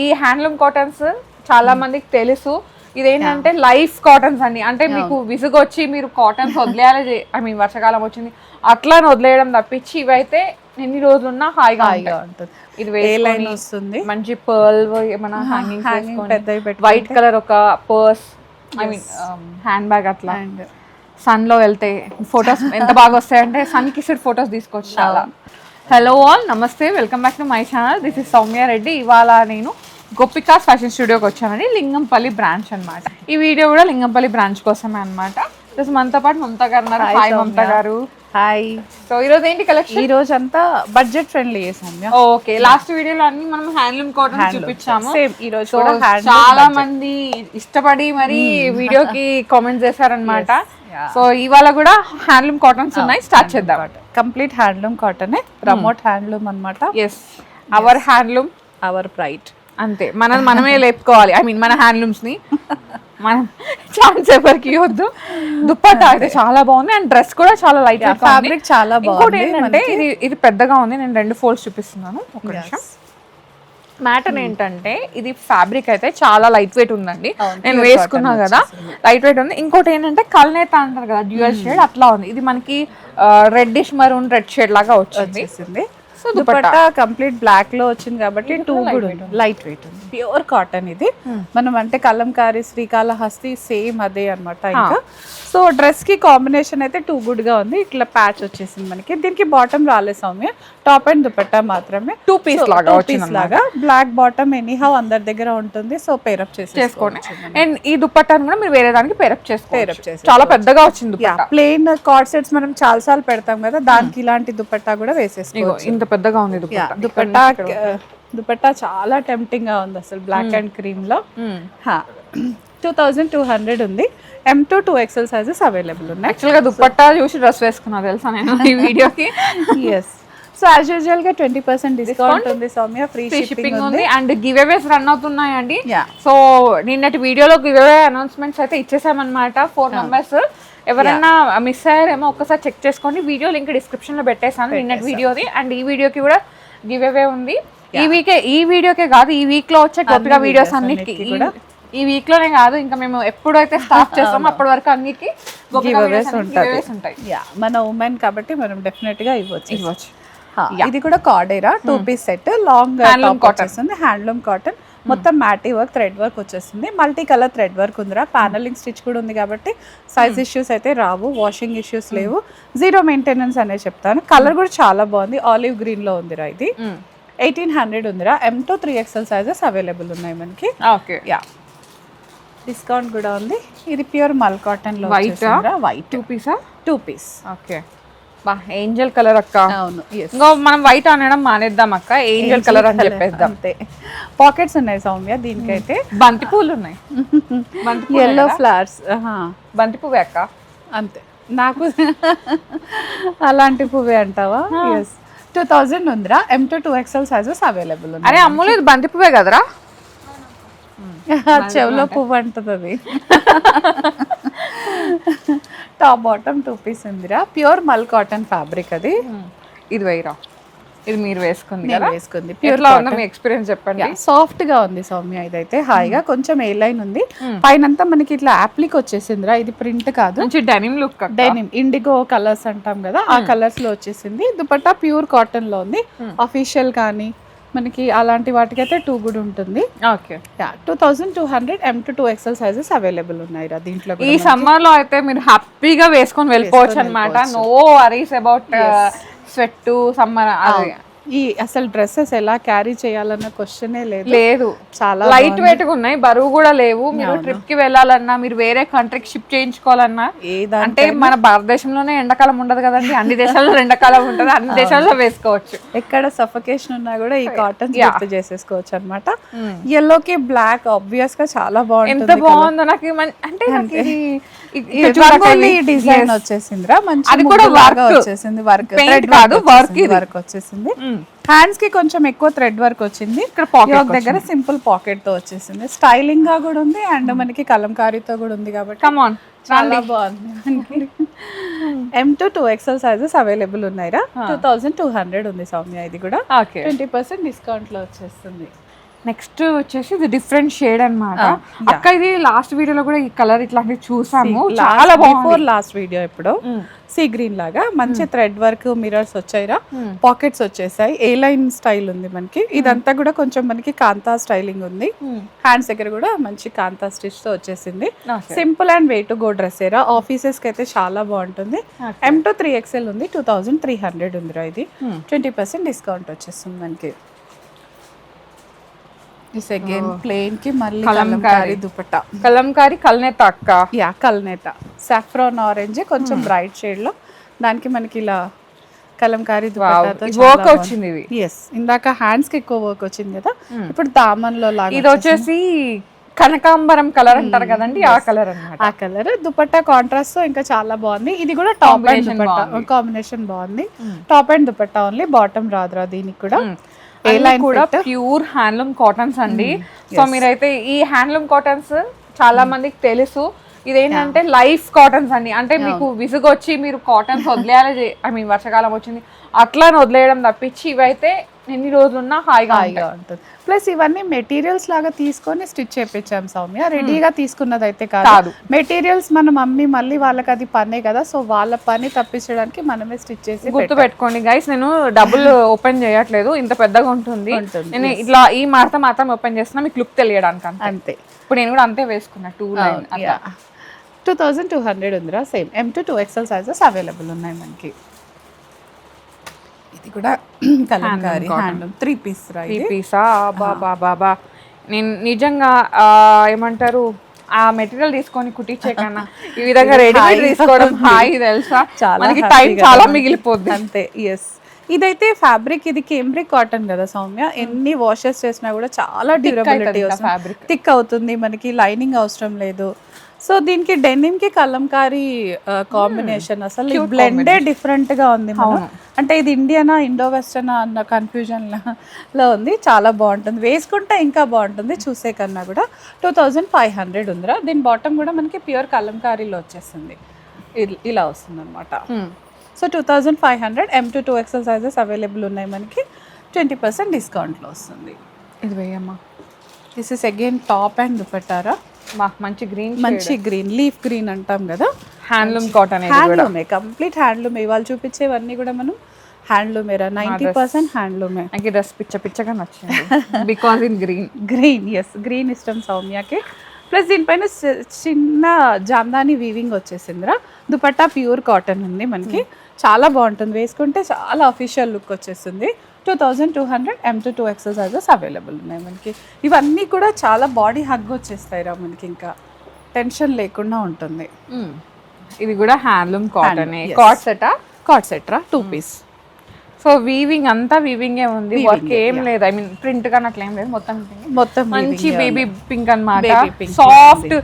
ఈ handloom cottons చాలా మందికి తెలుసు. ఇదేంటంటే లైఫ్ కాటన్స్ అండి. అంటే మీకు విసుగొచ్చి మీరు కాటన్స్ వదిలేయాలి, ఐ మీన్ వర్షాకాలం వచ్చింది అట్లా వదిలేయడం తప్పించి ఇవైతే ఎన్ని రోజులున్నా హాయిగా ఉంటుంది. ఇది వేసుకొని వస్తుంది, మంచి పర్ల్ మన హ్యాంగింగ్, వైట్ కలర్ ఒక purse, I mean hand bag. అట్లా సన్ లో వెళ్తే ఫొటోస్ ఎంత బాగా వస్తాయంటే సన్ కిస్డ్ ఫొటోస్ తీసుకోవచ్చు చాలా. హలో ఆల్, నమస్తే, welcome back to my channel. This is Soumya Reddy. ఇవాళ నేను గోపికాస్ ఫ్యాషన్ స్టూడియోకి వచ్చానండి, లింగంపల్లి బ్రాంచ్ అనమాట. ఈ వీడియో కూడా లింగంపల్లి బ్రాంచ్ కోసమే అనమాట. ప్లస్ మనతో పాటు మమతా గారు ఉన్నారు. హాయ్ మమతా గారు. హాయ్. సో ఈ రోజు ఏంటి కలెక్షన్? ఈ రోజు అంతా బడ్జెట్ ఫ్రెండ్లీ చేసాం. ఓకే, లాస్ట్ వీడియోలో అన్ని మనం హ్యాండ్లూమ్ కాటన్ చూపించాము. ఈ రోజు కూడా చాలా మంది ఇష్టపడి మరి వీడియోకి కామెంట్స్ చేశారనమాట. సో ఇవాళ కూడా హ్యాండ్లూమ్ కాటన్స్ ఉన్నాయి, స్టార్ట్ చేద్దాం. Complete handloom cotton, promote handloom అనమాట. Yes, our handloom our pride. అంతే, మనమే లేపుకోవాలి. ఐ మీన్ మన హ్యాండ్లూమ్స్ ని మనం ఛాన్స్ ఎవరికి ఇవ్వద్దు. దుప్పట్టా అయితే చాలా బాగుంది అండ్ డ్రెస్ కూడా చాలా లైట్ ఫ్యాబ్రిక్ చాలా బాగుంది. ఏంటంటే ఇది పెద్దగా ఉంది. నేను 2 ఫోల్డ్స్ చూపిస్తున్నాను, ఒక నిమిషం. మ్యాటర్ ఏంటంటే ఇది ఫ్యాబ్రిక్ అయితే చాలా లైట్ వెయిట్ ఉందండి. నేను వేసుకున్నా కదా, లైట్ వెయిట్ ఉంది. ఇంకోటి ఏంటంటే కల్నేత అంటారు కదా, డ్యూయల్ షేడ్ అట్లా ఉంది. ఇది మనకి రెడ్డిష్ మరూన్ రెడ్ షేడ్ లాగా వచ్చింది. దుపట్టా కంప్లీట్ బ్లాక్ లో వచ్చింది కాబట్టి లైట్ వెయిట్ ఉంది, ప్యూర్ కాటన్. ఇది మనం అంటే కలంకారీ, శ్రీకాళహస్తి సేమ్ అదే అనమాట. ఇంకా సో డ్రెస్ కి కాంబినేషన్ అయితే టూ గుడ్ గా ఉంది. ఇట్లా ప్యాచ్ వచ్చేసింది మనకి. దీనికి బాటమ్ రాలేదు సౌమ్య, టాప్ అండ్ దుపట్టా మాత్రమే. టూ పీస్ లాగా బ్లాక్ బాటమ్ ఎనీహౌ అందరి దగ్గర ఉంటుంది. సో పేరప్ చేసుకోండి. అండ్ ఈ దుపట్టాను కూడా మీరు వేరే దానికి పేరప్ చేసుకోవచ్చు. చాలా పెద్దగా వచ్చింది. ప్లెయిన్ కార్డ్ సెట్స్ మనం చాలా సార్లు పెడతాం కదా, దానికి ఇలాంటి దుపట్టా కూడా వేసేసుకోవచ్చు. ఇంత పెద్దగా ఉంది దుపట్టా చాలా టెంప్టింగ్ గా ఉంది అసలు. బ్లాక్ అండ్ క్రీమ్ లో 2200 ఉంది. M2 2XL సైజెస్ అవైలబుల్ ఉన్నాయి. యాక్చువల్ గా దుపట్టా చూసి డ్రెస్ వేసుకున్నా తెలుసా నేను ఈ వీడియోకి. ఎస్, సో యాజ్ యూజువల్ గా 20% డిస్కౌంట్ ఉంది సౌమ్య. ఫ్రీ షిప్పింగ్ ఉంది అండ్ గివ్ అవేస్ రన్ అవుతున్నాయండి. సో నిన్నటి వీడియోలో గివ్ అవే అనౌన్స్మెంట్స్ అయితే ఇచ్చేసామన్నమాట. 4 మెంబర్స్. ఎవరైనా మిస్ అయ్యారేమో ఒక్కసారి చెక్ చేసుకోండి. వీడియో లింక్ డిస్క్రిప్షన్ లో పెట్టేసాను, నిన్నటి వీడియోది. అండ్ ఈ వీడియోకి కూడా గివ్ అవే ఉంది. ఈ వీడియోకే కాదు, ఈ వీక్ లో వచ్చే గోపిక వీడియోస్ అన్నిటికీ కూడా, ఈ వీక్ లోనే కాదు, ఇంకా మేము ఎప్పుడైతే స్టార్ట్ చేస్తామో అప్పటి వరకు అన్నిటికీ ఉంటాయి. మన ఉమెన్ కాబట్టి మనం డెఫినెట్ గా ఇవ్వచ్చు. ఇది కూడా కార్డేరా 2 piece set, long handloom cotton, handloom cotton, మొత్తం మ్యాటీ వర్క్, థ్రెడ్ వర్క్ వచ్చేస్తుంది. మల్టీ కలర్ థ్రెడ్ వర్క్ ఉందిరా. ప్యానలింగ్ స్టిచ్ కూడా ఉంది కాబట్టి సైజ్ ఇష్యూస్ అయితే రావు, వాషింగ్ ఇష్యూస్ లేవు, జీరో మెయింటెనెన్స్ అనే చెప్తాను. కలర్ కూడా చాలా బాగుంది, ఆలివ్ గ్రీన్ లో ఉందిరా. ఇది 1800 ఉందిరా. M2 3XL సైజెస్ అవైలబుల్ ఉన్నాయి మనకి. ఓకే, డిస్కౌంట్ కూడా ఉంది. ఇది ప్యూర్ మల్ కాటన్ లో వైట్ 2 పీసా? 2 పీస్. ఓకే, బా ఏంజల్ కలర్ అక్క. అవును, ఇంకా మనం వైట్ అనడం మానేద్దాం అక్క, ఏంజల్ కలర్ అని చెప్పేద్దాం. అంతే. పాకెట్స్ ఉన్నాయి సౌమ్య దీనికైతే. బంతి పూలు ఉన్నాయి, ఎల్లో ఫ్లవర్స్. బంతి పువ్వే అక్క. అంతే, నాకు అలాంటి పువ్వే అంటావా? 2000 ఉందిరా. M2 2XL సైజెస్ అవైలబుల్ ఉన్నాయి. అరే అమ్ములు, ఇది బంతి పువ్వే కదరా? చెవులో పువ్వు అంటది అది. టాప్ బాటమ్ 2 పీస్ ఉందిరా. ప్యూర్ మల్ కాటన్ ఫ్యాబ్రిక్ అది. ఇది వేయరా, ఇది మీరు వేసుకుంది కదా? వేసుకుంది. ప్యూర్ మీ ఎక్స్పీరియన్స్ చెప్పండి. సాఫ్ట్ గా ఉంది సౌమ్య. ఇదైతే హాయిగా కొంచెం ఏ లైన్ ఉంది. పైనంతా మనకి ఇట్లా యాప్లిక్ వచ్చేసిందిరా. ఇది ప్రింట్ కాదు, denim look. Denim IndiGo colours అంటాం కదా, ఆ కలర్స్ లో వచ్చేసింది. దుపట్టా ప్యూర్ కాటన్ లో ఉంది. అఫీషియల్ కానీ మనకి అలాంటి వాటికైతే 2 గుడ్ ఉంటుంది. Okay, 2200 M2 2XL sizes available ఉన్నాయి రా దీంట్లో. ఈ సమ్మర్ లో అయితే మీరు హ్యాపీగా వేసుకొని వెళ్ళిపోవచ్చు అనమాట. No worries about sweat summer. ఈ అసలు డ్రెస్సెస్ ఎలా క్యారీ చేయాలన్న క్వశ్చనే లేదు. చాలా లైట్ వెయిట్ గా ఉన్నాయి, బరువు కూడా లేవు. మీరు ట్రిప్ కి వెళ్ళాలన్నా, మీరు వేరే కంట్రీకి షిప్ చేయించుకోవాలన్నా, అంటే మన భారతదేశంలోనే ఎండాకాలం ఉండదు కదండి, అన్ని దేశాల్లో ఎండాకాలం ఉంటది, అన్ని దేశాల్లో వేసుకోవచ్చు. ఎక్కడ సఫకేషన్ ఉన్నా కూడా ఈ కాటన్ గుర్తు చేసేసుకోవచ్చు అనమాట. ఎల్లో కి బ్లాక్ ఆబ్వియస్ గా చాలా బాగుంటుంది. ఎంత బాగుందో నాకు. అంటే డిజైన్ వచ్చేసిందిరా, మంచి అది కూడా వచ్చేసింది. వర్క్ వర్క్ వచ్చేసింది. హ్యాండ్స్ కి కొంచెం ఎక్కువ థ్రెడ్ వర్క్ వచ్చింది. ఇక్కడ పాకెట్ దగ్గర సింపుల్ పాకెట్ తో వచ్చేసింది. స్టైలింగ్ గా కూడా ఉంది అండ్ మనకి కలంకారీతో కూడా ఉంది కాబట్టి చాలా బాగుంది. M2 2XL సైజెస్ అవైలబుల్ ఉన్నాయిరా. 2200 ఉంది సౌమ్య. ఇది కూడా 20% డిస్కౌంట్ లో వచ్చేస్తుంది. నెక్స్ట్ వచ్చేసి ఇది డిఫరెంట్ షేడ్ అన్నమాట. అక్క ఇది లాస్ట్ వీడియోలో కూడా ఈ కలర్ ఇట్లాంటివి చూసాము, చాలా బాగుంది. లాస్ట్ వీడియో ఇప్పుడు సీ గ్రీన్ లాగా మంచి థ్రెడ్ వర్క్ మిరర్స్ వచ్చాయిరా, పాకెట్స్ వచ్చేసాయి, ఏ లైన్ స్టైల్ ఉంది మనకి. ఇదంతా కూడా కొంచెం మనకి కాంతా స్టైలింగ్ ఉంది. హ్యాండ్స్ దగ్గర కూడా మంచి కాంతా స్టిచ్ తో వచ్చేసింది. Simple and way to go dress ఏరా, ఆఫీసెస్ కి అయితే చాలా బాగుంటుంది. M2 3XL ఉంది, 2300 ఉందిరా. ఇది 20% డిస్కౌంట్ వచ్చేస్తుంది మనకి. దిస్ అగైన్ ప్లెయిన్ కి మళ్ళీ కలంకారీ దుపట్టా, కలంకారీ కల్నేత అక్క. యా కల్నేత సాఫ్రాన్ ఆరెంజ్ కొంచెం బ్రైట్ షేడ్ లో, దానికి మనకి ఇలా కలంకారీ దుపట్టాతో వర్క్ వచ్చింది. ఇది ఎస్, ఇందాక హ్యాండ్స్ కి ఎక్కువ వర్క్ వచ్చింది కదా, ఇప్పుడు దామన్ లో లాగా. ఇది వచ్చేసి కనకాంబరం కలర్ అంటారు కదండి, ఆ కలర్ అన్నమాట. ఆ కలర్ దుపట్టా కాంట్రాస్ట్ తో ఇంకా చాలా బాగుంది. ఇది కూడా టాప్ అండ్ దుపట్టా కాంబినేషన్ బాగుంది. Top and dupatta only, bottom రాదురా దీనికి కూడా. కూడా ప్యూర్ హ్యాండ్లూమ్ కాటన్స్ అండి. సో మీరైతే ఈ హ్యాండ్లూమ్ కాటన్స్ చాలా మందికి తెలుసు. ఇదేంటంటే లైఫ్ కాటన్స్ అండి. అంటే మీకు విసుగొచ్చి మీరు కాటన్స్ వదిలేయాలి, ఐ మీన్ వర్షాకాలం వచ్చింది అట్లా వదిలేయడం తప్పించి ఇవైతే ఎన్ని రోజులున్నా హాయిగా ఉంటుంది. ప్లస్ ఇవన్నీ మెటీరియల్స్ లాగా తీసుకొని స్టిచ్ చేయించాం సౌమ్య, రెడీగా తీసుకున్నది అయితే కాదు. మెటీరియల్స్ మనం అమ్మి మళ్ళీ వాళ్ళకి అది పనే కదా, సో వాళ్ళ పని తప్పించడానికి మనమే స్టిచ్ చేసి. గుర్తు పెట్టుకోండి గైస్, నేను డబుల్ ఓపెన్ చేయట్లేదు, ఇంత పెద్దగా ఉంటుంది. నేను ఇట్లా ఈ మార్త మాత్రం ఓపెన్ చేస్తున్నా, మీకు లుక్ తెలియడానికి అంతే. ఇప్పుడు నేను కూడా అంతే వేసుకున్నా. 2200 ఉందిరా. Same M2 2XL sizes available ఉన్నాయి మనకి. ఇది కూడా కలంకారీ హ్యాండ్లూమ్ 3 పీస్ రా. 3 పీసా? బాబా నేను నిజంగా ఏమంటారు, ఆ మెటీరియల్ తీసుకొని కుట్టించే కన్నా ఈ విధంగా రెడీమేడ్ తీసుకోవడం హాయి తెలుసా, మనకి టైం చాలా మిగిలిపోద్ది అంతే. ఎస్, ఇదైతే ఫ్యాబ్రిక్, ఇది కేంబ్రిక్ కాటన్ కదా సౌమ్య, ఎన్ని వాషెస్ చేసినా కూడా చాలా డ్యూరబిలిటీ వస్తుంది, థిక్ అవుతుంది, మనకి లైనింగ్ అవసరం లేదు. సో దీనికి డెనిమ్ కి కలంకారీ కాంబినేషన్ అసలు బ్లెండే డిఫరెంట్ గా ఉంది. మనం అంటే ఇది ఇండియనా ఇండో వెస్టర్నా అన్న కన్ఫ్యూజన్ లో ఉంది. చాలా బాగుంటుంది, వేసుకుంటే ఇంకా బాగుంటుంది చూసే కన్నా కూడా. 2500 ఉందిరా. దీని బాటమ్ కూడా మనకి ప్యూర్ కలంకారీలో వచ్చేస్తుంది, ఇలా వస్తుంది అనమాట. So 2500 M2 2XL sizes available ఉన్నాయి మనకి. 20% డిస్కౌంట్లో వస్తుంది. ఇది వేయమ్మా. This is again top and దుపట్టారా, మంచి గ్రీన్, మంచి గ్రీన్, లీఫ్ గ్రీన్ అంటాం కదా. హ్యాండ్లూమ్ కాటన్, హ్యాండ్లూమే, కంప్లీట్ హ్యాండ్లూమే. ఇవాళ చూపించేవన్నీ కూడా మనం హ్యాండ్లూమేరా, 90% హ్యాండ్లూమే. నాకు డ్రెస్ పిచ్చగా నచ్చింది because in green. Yes, green ఇష్టం సౌమ్యకి. ప్లస్ దీనిపైన చిన్న జామ్దాని వీవింగ్ వచ్చేసిందిరా. దుపట్టా ప్యూర్ కాటన్ ఉంది మనకి, చాలా బాగుంటుంది, వేసుకుంటే చాలా అఫీషియల్ లుక్ వచ్చేస్తుంది. 2200 M2 2XL సైజెస్ అవైలబుల్ ఉన్నాయి మనకి. ఇవన్నీ కూడా చాలా బాడీ హగ్ వచ్చేస్తాయి రా మనకి, ఇంకా టెన్షన్ లేకుండా ఉంటుంది. ఇది కూడా హ్యాండ్లూమ్ కాటన్, కార్డ్ సెట్ రా, 2 పీస్. సో వీవింగ్ అంతా వీవింగే ఉంది, వర్క్ ఏం లేదు, ఐ మీన్ ప్రింట్ కానీ అట్లా ఏం లేదు, మొత్తం మంచి బేబీ పింక్ అన్నమాట. సాఫ్ట్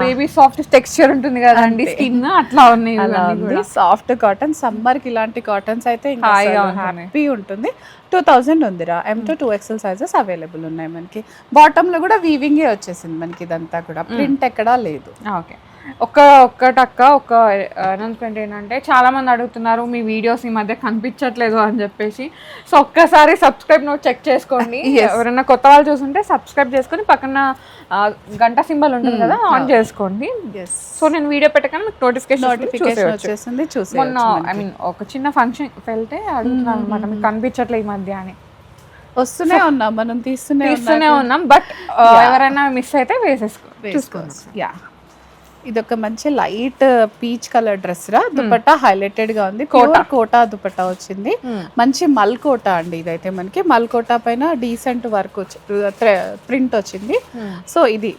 బేబీ సాఫ్ట్ టెక్స్చర్ ఉంటుంది కదండి, స్కిన్ అట్లా ఉన్నాయి. సాఫ్ట్ కాటన్, సమ్మర్ కి ఇలాంటి కాటన్స్ అయితే హ్యాపీ ఉంటుంది. 2000 ఉందిరా. M2 2XL సైజెస్ అవైలబుల్ ఉన్నాయి మనకి. బాటమ్ లో కూడా వీవింగే వచ్చేసింది మనకి, ఇదంతా కూడా ప్రింట్ ఎక్కడా లేదు. ఓకే, ఒక అనౌన్స్మెంట్ ఏంటంటే చాలా మంది అడుగుతున్నారు మీ వీడియోస్ ఈ మధ్య కనిపించట్లేదు అని చెప్పేసి. సో ఒక్కసారి సబ్స్క్రైబ్ నోట్ చెక్ చేసుకోండి. ఎవరైనా కొత్త వాళ్ళు చూస్తుంటే సబ్స్క్రైబ్ చేసుకొని పక్కన గంట సింబల్ ఉంటుంది కదా, ఆన్ చేసుకోండి. సో నేను వీడియో పెట్టగానే మీకు నోటిఫికేషన్ వచ్చేస్తుంది. మొన్న ఐ మీన్ ఒక చిన్న ఫంక్షన్ వెళ్తే అడుగుతున్నాను అనమాట, మీకు కనిపించట్లేదు ఈ మధ్య అని. వస్తూనే ఉన్నాం, మనం తీస్తూనే ఉన్నాం, బట్ ఎవరైనా మిస్ అయితే వేసేసుకోవచ్చు. యా, ఇది ఒక మంచి లైట్ పీచ్ కలర్ డ్రెస్ రా. దుపట్టా హైలైటెడ్ గా ఉంది, కోటా దుపట్టా వచ్చింది. మంచి మల్కోటా అండి ఇదైతే మనకి. మల్కోటా పైన డీసెంట్ వర్క్ ప్రింట్ వచ్చింది. సో ఇది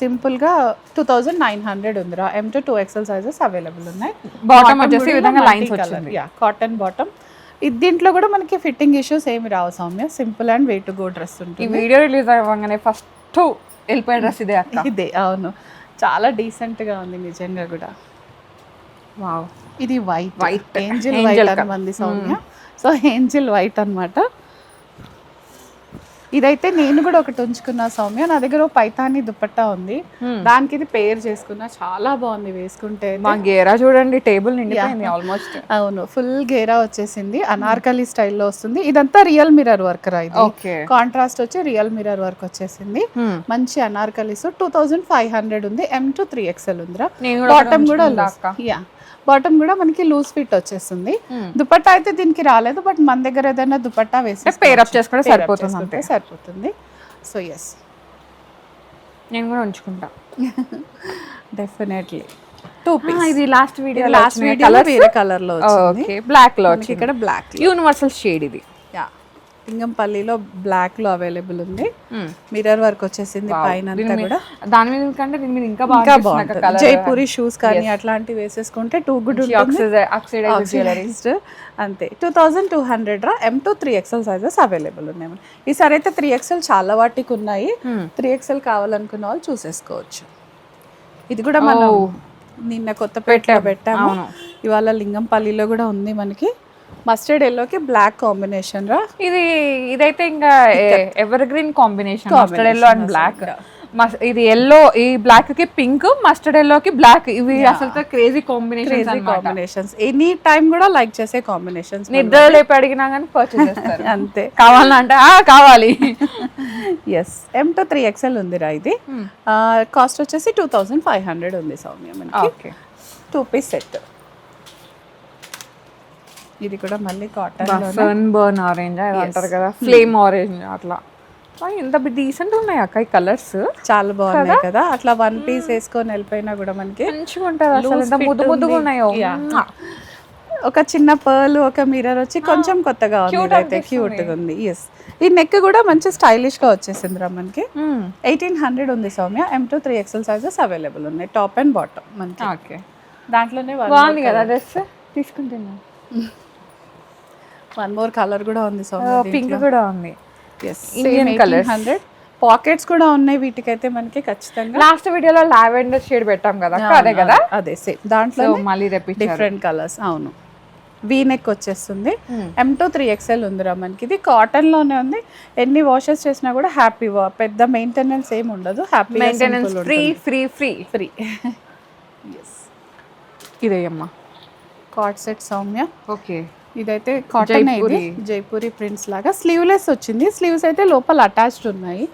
సింపుల్ గా 2900 ఉందిరా. M2 2XL సైజెస్ అవైలబుల్ ఉన్నాయి. బాటమ్ వచ్చేసి ఈ విధంగా లైన్స్ వచ్చింది, కాటన్ బాటమ్. దీంట్లో కూడా మనకి ఫిట్టింగ్ ఇష్యూస్ ఏమి రావు Soumya, simple and way to go dress ఉంటుంది. ఈ వీడియో రిలీజ్ అవ్వగానే ఫస్ట్ వెళ్ళిపోయే డ్రెస్ ఇదే అక్క. ఇదే, అవును, చాలా డీసెంట్ గా ఉంది నిజంగా కూడా. వావ్, ఇది వైట్ ఏంజిల్ వైట్ అని మంది సౌమ్య. సో ఏంజిల్ వైట్ అన్నమాట. ఇదైతే నేను కూడా ఒకటి ఉంచుకున్నా సౌమ్య, నా దగ్గర ఓ పైతాని దుపట్టా ఉంది, దానికి ఇది పేర్ చేసుకున్నా, చాలా బాగుంది వేసుకుంటే. మా గేరా చూడండి, టేబుల్ నిండిపోయింది ఆల్మోస్ట్. అవును, ఫుల్ గేరా వచ్చేసింది, అనార్కలి స్టైల్లో వస్తుంది. ఇదంతా రియల్ మిర్రర్ వర్క్ రా, ఇది కాంట్రాస్ట్ వచ్చి రియల్ మిర్రర్ వర్క్ వచ్చేసింది. మంచి అనార్కలీస్ 2500 ఉంది, M2 3XL ఉందిరా. బాటమ్ కూడా యా, బాటమ్ కూడా మనకి లూజ్ ఫిట్ వచ్చేస్తుంది. దుపట్టా అయితే దీనికి రాలేదు, బట్ మన దగ్గర ఏదైనా దుపట్టా వేసి పేర్ అప్ చేసుకుంటే సరిపోతుంది. సో ఎస్, నేను కూడా ఉంచుకుంటా డెఫినెట్లీ. ఇది లాస్ట్ వీడియో వేరే కలర్ లో వచ్చింది, బ్లాక్ లో ఇక్కడ బ్లాక్ యూనివర్సల్ షేడ్ ఇది. లింగంపల్లిలో బ్లాక్ లో అవైలబుల్ ఉంది. మిర్రర్ వర్క్ వచ్చేసింది పైన కూడా. దాని మీద కంటే దీని మీద ఇంకా బాగుంటుంది. జైపూరి షూస్ కానీ అట్లాంటివి వేసేసుకుంటే టూ గుడ్ ఆక్సిడైజ్డ్. అంతే 2200 రా. M2 3XL సైజెస్ అవైలబుల్ ఉన్నాయి. ఈసారి అయితే 3XL చాలా వాటికి ఉన్నాయి. 3XL కావాలనుకున్న వాళ్ళు చూసేసుకోవచ్చు. ఇది కూడా మనం నిన్న కొత్తపేటలో పెట్టాము, ఇవాళ లింగంపల్లిలో కూడా ఉంది మనకి. మస్టర్డ్ ఎల్లోకి బ్లాక్ కాంబినేషన్ రా. ఇదైతే ఇంకా evergreen combination, mustard yellow and black. ఇది ఎల్లో, ఈ బ్లాక్ కి పింక్, మస్టర్డ్ ఎల్లో కి బ్లాక్, ఇవి అసలు క్రేజీ కాంబినేషన్స్. ఎనీ టైం కూడా లైక్ చేసే కాంబినేషన్స్. నిద్ర లేపి అడిగినా కానీ పర్చేస్ చేస్తారు. అంతే, కావాలంటే కావాలి. ఎస్, M2 3XL ఉందిరా. ఇది కాస్ట్ వచ్చేసి 2500 ఉంది సౌమ్య మనకి. 2 పీస్ సెట్. ఇది కూడా మళ్ళీ కాటన్ సన్ బర్న్ ఆరెంజ్ అంటారు కదా, ఫ్లేమ్ ఆరెంజ్ అట్లా. ఎంత డీసెంట్ ఉన్నాయి అక్క ఈ కలర్స్, చాలా బాగున్నాయి కదా. అట్లా 1 పీస్ వేసుకొని వెళ్ళిపోయినా కూడా మనకి మంచిగా ఉంటుంది. అసలు ఎంత ముద్దు ముద్దుగా ఉన్నాయో. ఒక చిన్న పర్ల్, ఒక మిర్రర్ వచ్చి కొంచెం కొత్తగా ఉంది, అయితే క్యూట్ గా ఉంది. ఎస్, ఈ నెక్ కూడా మంచి స్టైలిష్ గా వచ్చేసింది రా మనకి. 1800 ఉంది Soumya. M2 3XL sizes available ఉన్నాయి, టాప్ అండ్ బాటమ్ మనకి. దాంట్లోనే బాగుంది కదా డ్రెస్, తీసుకుంటున్నా. 1 మోర్ కలర్ కూడా ఉంది సౌమ్య, పింక్ కూడా ఉంది. Indian colours. పాకెట్స్ కూడా ఉన్నాయి వీటికైతే మనకి ఖచ్చితంగా. లాస్ట్ వీడియోలో లావెండర్ షేడ్ పెట్టాం కదా, అదే కదా, అదే సేమ్. దాంట్లో మళ్ళీ డిఫరెంట్ కలర్స్. అవును, వీ నెక్ వచ్చేస్తుంది. M2 3XL ఉందిరా మనకి. ఇది కాటన్ లోనే ఉంది. ఎన్ని వాషెస్ చేసినా కూడా హ్యాపీ, పెద్ద మెయింటెనెన్స్ ఏమి ఉండదు. Happy maintenance free. ఇదే అమ్మా కార్డ్ సెట్ సౌమ్య. ఓకే, ఇదైతే కాటన్, ఇది జైపూరి ప్రింట్స్ లాగా. స్లీవ్లెస్ వచ్చింది. స్లీవ్స్ అయితే లోపల అటాచ్డ్ ఉన్నాయి.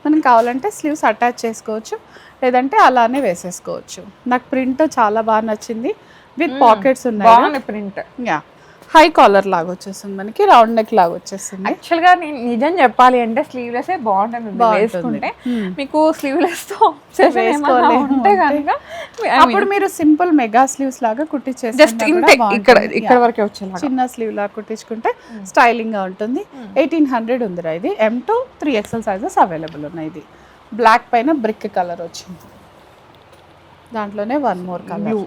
మనం కావాలంటే స్లీవ్స్ అటాచ్ చేసుకోవచ్చు, లేదంటే అలానే వేసేసుకోవచ్చు. నాకు ప్రింట్ చాలా బాగా నచ్చింది, విత్ పాకెట్స్ ఉన్నాయి. ప్రింట్ యా, హై కాలర్ లాగా వచ్చేస్తుంది మనకి, రౌండ్ నెక్ లాగా వచ్చేస్తుంది. యాక్చువల్ గా నేను నిజం చెప్పాలి అంటే స్లీవ్లెస్ బాగుంటుంది వేసుకుంటే. మీకు స్లీవ్లెస్ తో ఉంటే కనుక అప్పుడు మీరు సింపుల్ మెగా స్లీవ్స్ లాగా కుట్టించేసి జస్ట్ ఇక్కడ వరకే వచ్చేలా చిన్న స్లీవ్ లాగా కుట్టించుకుంటే స్టైలింగ్ గా ఉంటుంది. 1800 ఉందిరా. ఇది M2 3XL సైజెస్ అవైలబుల్ ఉన్నాయి. ఇది బ్లాక్ పైన బ్రిక్ కలర్ వచ్చింది, దాంట్లోనే 1 మోర్ కలర్.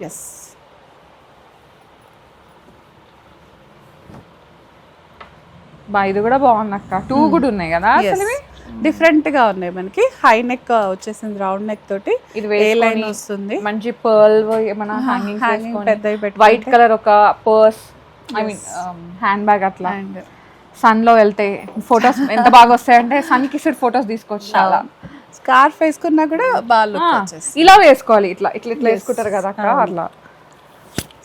ఎస్, ఇది కూడా బాగుంది అక్క. 2 కూడా ఉన్నాయి కదా, డిఫరెంట్ గా ఉన్నాయి మనకి. హై నెక్ వచ్చేసింది, రౌండ్ నెక్ తోటి. ఇది ఏ లైన్ వస్తుంది, మంచి పర్ల్ మన హ్యాంగింగ్ పెద్ద వైట్ కలర్ ఒక purse, I mean hand bag. అట్లా సన్ లో వెళ్తే ఫొటోస్ ఎంత బాగా వస్తాయంటే, సన్ కి ఫొటోస్ తీసుకోవచ్చు. చాలా స్కార్ఫ్ వేసుకున్నా కూడా బాగా ఇలా వేసుకోవాలి, ఇట్లా ఇట్లా ఇట్లా వేసుకుంటారు కదా అక్క, అట్లా.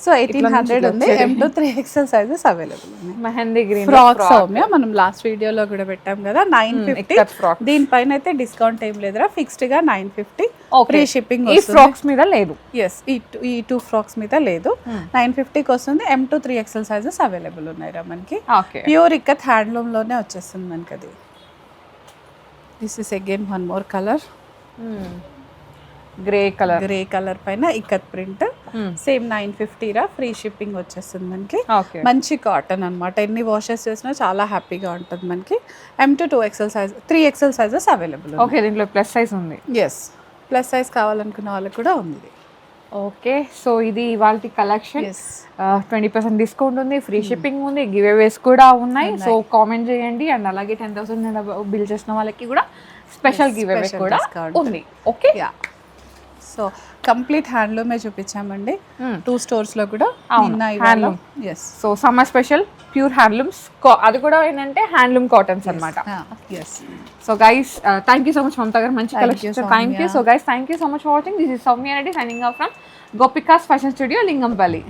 సో 1800 ఉంది. M2 3XL సైజెస్ అవైలబుల్ ఉన్నాయి. మెహందీ గ్రీన్ ఫ్రాక్ సౌమ్య, మనం లాస్ట్ వీడియోలో కూడా పెట్టాం కదా, 950. దీనిపైన అయితే డిస్కౌంట్ ఏం లేదురా, ఫిక్స్డ్ గా 950. Free shipping. ఈ ఫ్రాక్స్ మీద లేదు. ఎస్, ఈ 2 ఫ్రాక్స్ మీద లేదు. 950కి వస్తుంది. M2 3XL సైజెస్ అవైలబుల్ ఉన్నాయిరా మనకి. ప్యూర్ ఇక్కత్ హ్యాండ్లూమ్ లోనే వచ్చేస్తుంది మనకి. అది this is again 1 more colour, grey colour పైన ఇక్కత్ ప్రింట్. సేమ్ 950 రా. ఫ్రీ షిప్పింగ్ వచ్చేస్తుంది మనకి. మంచి కాటన్ అన్నమాట. ఎన్ని వాషెస్ చేసినా చాలా హ్యాపీగా ఉంటుంది మనకి. M2 2XL size, 3XL sizes available. Okay, దీంట్లో ప్లస్ సైజ్ ఉంది. ఎస్, ప్లస్ సైజ్ కావాలనుకున్న వాళ్ళకి కూడా ఉంది. ఓకే, సో ఇది ఇవాల్టి కలెక్షన్. 20% డిస్కౌంట్ ఉంది, ఫ్రీ షిప్పింగ్ ఉంది, గివ్ అవేస్ కూడా ఉన్నాయి. సో కామెంట్ చేయండి. అండ్ అలాగే 10,000 బిల్ చేసిన వాళ్ళకి కూడా స్పెషల్ గివ్ అవే కూడా ఉంది. ఓకే, సో కంప్లీట్ హ్యాండ్లూమే చూపించామండి 2 స్టోర్స్ లో కూడా నిన్న handloom. Yes so summer special pure handlooms, అది కూడా ఏంటంటే హ్యాండ్లూమ్ కాటన్స్ అన్నమాట. Yes so guys thank you so much Mamata garu, మంచి Thank you, collection. Thank you. So guys thank you so much for watching. This is Soumya Reddy signing off from Gopika's fashion studio, Lingampalli.